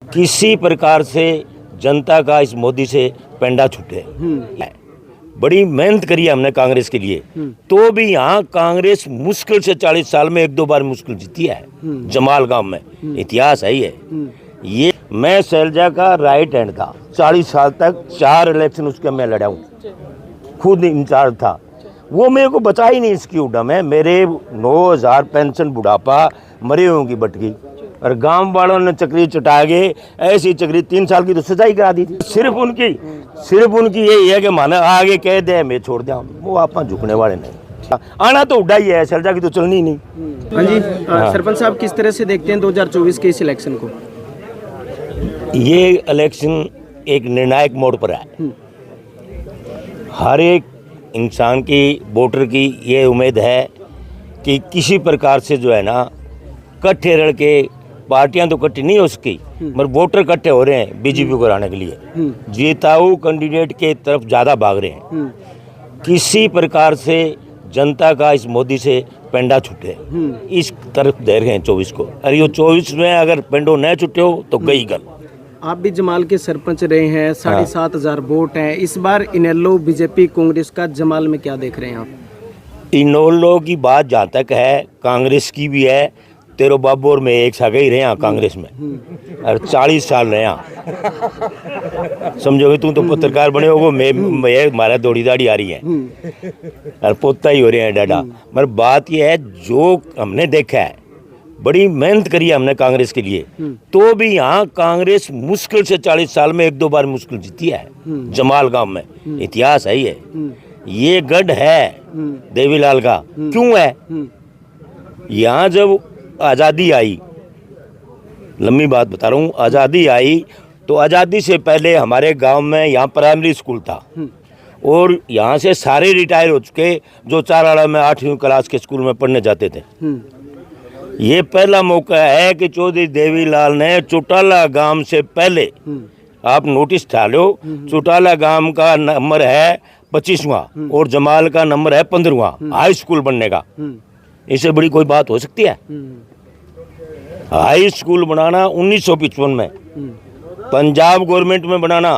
किसी प्रकार से जनता का इस मोदी से पेंडा छूटे। बड़ी मेहनत करी है हमने कांग्रेस के लिए, तो भी यहाँ कांग्रेस मुश्किल से 40 साल में 1-2 बार मुश्किल जीती है। जमाल गांव में इतिहास है ये मैं शैलजा का राइट हैंड था। 40 साल तक 4 इलेक्शन उसके मैं लड़ा हूँ, खुद इंचार्ज था। वो मेरे को बचा ही नहीं इसकी उड़ा में। मेरे 9,000 पेंशन बुढ़ापा मरे होंगी बटकी, और गांव वालों ने चक्री चटा के ऐसी चक्री 3 साल की तो सजाई करा दी थी। सिर्फ उनकी यही है कि माना आगे कह दे मैं छोड़ दिया, वो आप झुकने वाले नहीं। आना तो उड़ा ही है, शैलजा की तो चलनी नहीं। हाँ जी, सरपंच साहब किस तरह से देखते हैं 2024 के इस इलेक्शन को? ये इलेक्शन एक निर्णायक मोड़ पर है। हर एक इंसान की, वोटर की ये उम्मीद है कि किसी प्रकार से जो है ना इकट्ठे रह के, पार्टियां तो इकट्ठी नहीं हो सकी मगर वोटर इकट्ठे हो रहे हैं बीजेपी को हराने के लिए। जीताऊ कैंडिडेट के तरफ ज़्यादा भाग रहे हैं। किसी प्रकार से जनता का इस मोदी से पेंडा छूटे, इस तरफ दे रहे हैं 24 को। अरे ये 24 में अगर पेंडो न छूटे हो तो गई गल। आप भी जमाल के सरपंच रहे हैं, 7,500 वोट हैं। इस बार इनेलो बीजेपी कांग्रेस का, जमाल में क्या देख रहे हैं आप? इनेलो की बात जहाँ तक है, कांग्रेस की भी है। तेरो बाबू और मैं एक साथ ही रहे हैं कांग्रेस में, और 40 साल रहे हैं। समझोगे, तू तो पत्रकार बने होगो, मैं हमारा दौड़ी दाड़ी आ रही है और पोता ही हो रहे हैं डाडा। मगर बात यह है, जो हमने देखा है, बड़ी मेहनत करी है हमने कांग्रेस के लिए, तो भी यहाँ कांग्रेस मुश्किल से 40 साल में 1-2 बार मुश्किल जीती है। जमाल गांव में इतिहास है ये गढ़ है देवीलाल का। क्यों है? यहाँ जब आज़ादी आई, लंबी बात बता रहा हूँ, आज़ादी आई तो आज़ादी से पहले हमारे गांव में यहाँ प्राइमरी स्कूल था, और यहाँ से सारे रिटायर हो चुके जो चाराड़ा में 8वीं क्लास के स्कूल में पढ़ने जाते थे। ये पहला मौका है कि चौधरी देवीलाल ने चौटाला गांव से पहले, आप नोटिस डालो, चौटाला गांव का नंबर है 25वां और जमाल का नंबर है 15वां हाई स्कूल बनने का। इससे बड़ी कोई बात हो सकती है? हाई स्कूल बनाना 1955 में पंजाब गवर्नमेंट में बनाना,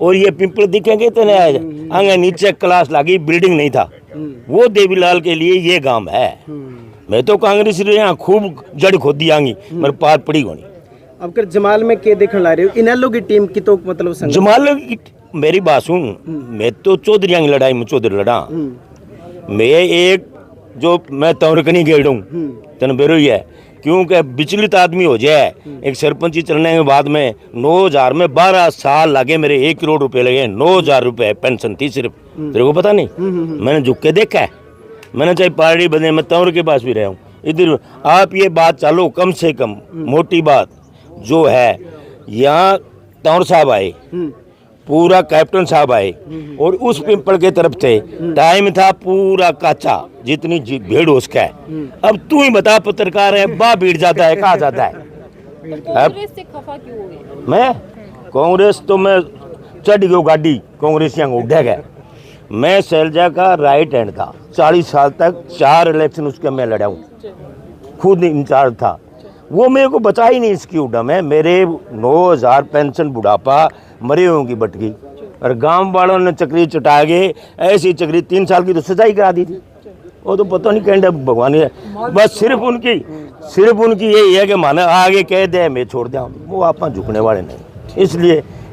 और ये पिंपल दिखेंगे तो नहीं आगे नीचे क्लास लगी, बिल्डिंग नहीं था। वो देवीलाल के लिए ये गांव है। मैं तो कांग्रेस यहाँ खूब जड़ खोदी आंगी मगर पार पड़ी होनी। अब कर जमाल में क्या देखने ला रहे हो? इनेलो की टीम की तो मतलब जमाल की, मेरी बात सुन, मैं तो चौधरी की लड़ाई में चौधरी लड़ा। मैं एक जो मैं तौरकनी गेड़ हूँ तन बेरो ही है, क्योंकि विचलित आदमी हो जाए। एक सरपंची चलने के बाद में 9,000 में 12 साल लगे, मेरे 1 करोड़ रुपए लगे। 9,000 रुपए पेंशन थी सिर्फ, तेरे को पता नहीं? मैंने झुक के देखा है। मैंने चाहे पार्टी बने, मैं तौर के पास भी रहा हूँ। इधर आप ये बात चालो, कम से कम मोटी बात जो है, यहाँ तौर साहब आए, पूरा कैप्टन साहब आए, और उस पिंपल के तरफ से टाइम था पूरा काचा, जितनी भीड़ हो सका है। अब तू ही बता, पत्रकार है, बा भीड़ जाता है, कहाँ जाता है? कांग्रेस से खफा क्यों हो गए? मैं कांग्रेस तो मैं चढ़ गयो गाड़ी, कांग्रेस यहाँ उड़ गया। मैं शैलजा का राइट हैंड था। 40 साल तक 4 इलेक्शन उसके मैं लड़ा हूँ, खुद इंचार्ज था। वो मेरे को बचा ही नहीं इसकी उड़ा में। मेरे 9,000 पेंशन बुढ़ापा मरे होंगी बटकी, और गांव वालों ने चक्री चटा के ऐसी चक्री 3 साल की तो सजाई करा दी थी। वो तो पता नहीं कहते भगवान है। बस सिर्फ उनकी यही है कि माना आगे कह दे मैं छोड़ दिया, वो आप झुकने वाले नहीं।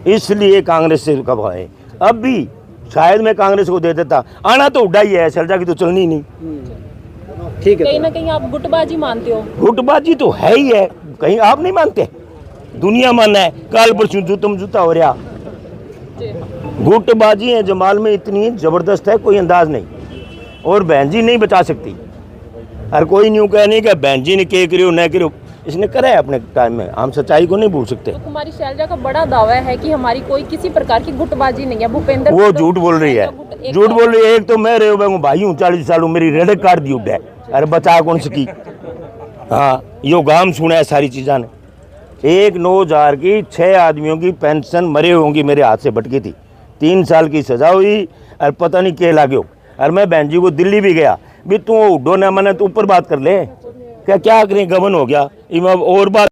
इसलिए कांग्रेस से कब है। अब भी शायद मैं कांग्रेस को दे देता, आना तो उड़ा ही है, शैलजा की तो चलनी नहीं। ठीक है, कहीं ना कहीं आप गुटबाजी मानते हो? गुटबाजी तो है ही है, कहीं आप नहीं मानते? दुनिया माना है, काल परसों जूतम जूता हो रहा। गुटबाजी है जमाल में इतनी जबरदस्त है, कोई अंदाज नहीं, और बहन जी नहीं बचा सकती। हर कोई न्यू कहने का बहन जी ने क्या करो न करो, इसने करा है अपने टाइम में, हम सच्चाई को नहीं भूल सकते। तो तुम्हारी शैलजा का बड़ा दावा है कि हमारी कोई किसी प्रकार की गुटबाजी नहीं है। भूपेंद्र वो झूठ बोल रही है, झूठ बोल रही है। एक तो मैं रहे भाई हूँ 40 साल, मेरी रेड कार्ड दी उठे, अरे बचा कौन सकी। हाँ, यो गाम सुना है सारी चीज़ा ने। 1,9,000 की 6 आदमियों की पेंशन मरे होंगी मेरे हाथ से भटकी थी। 3 साल की सजा हुई, और पता नहीं क्या लागो। और मैं बहन जी को दिल्ली भी गया, भी तू उड्डो ना मना, तू ऊपर बात कर ले, क्या करें, गबन हो गया। और बात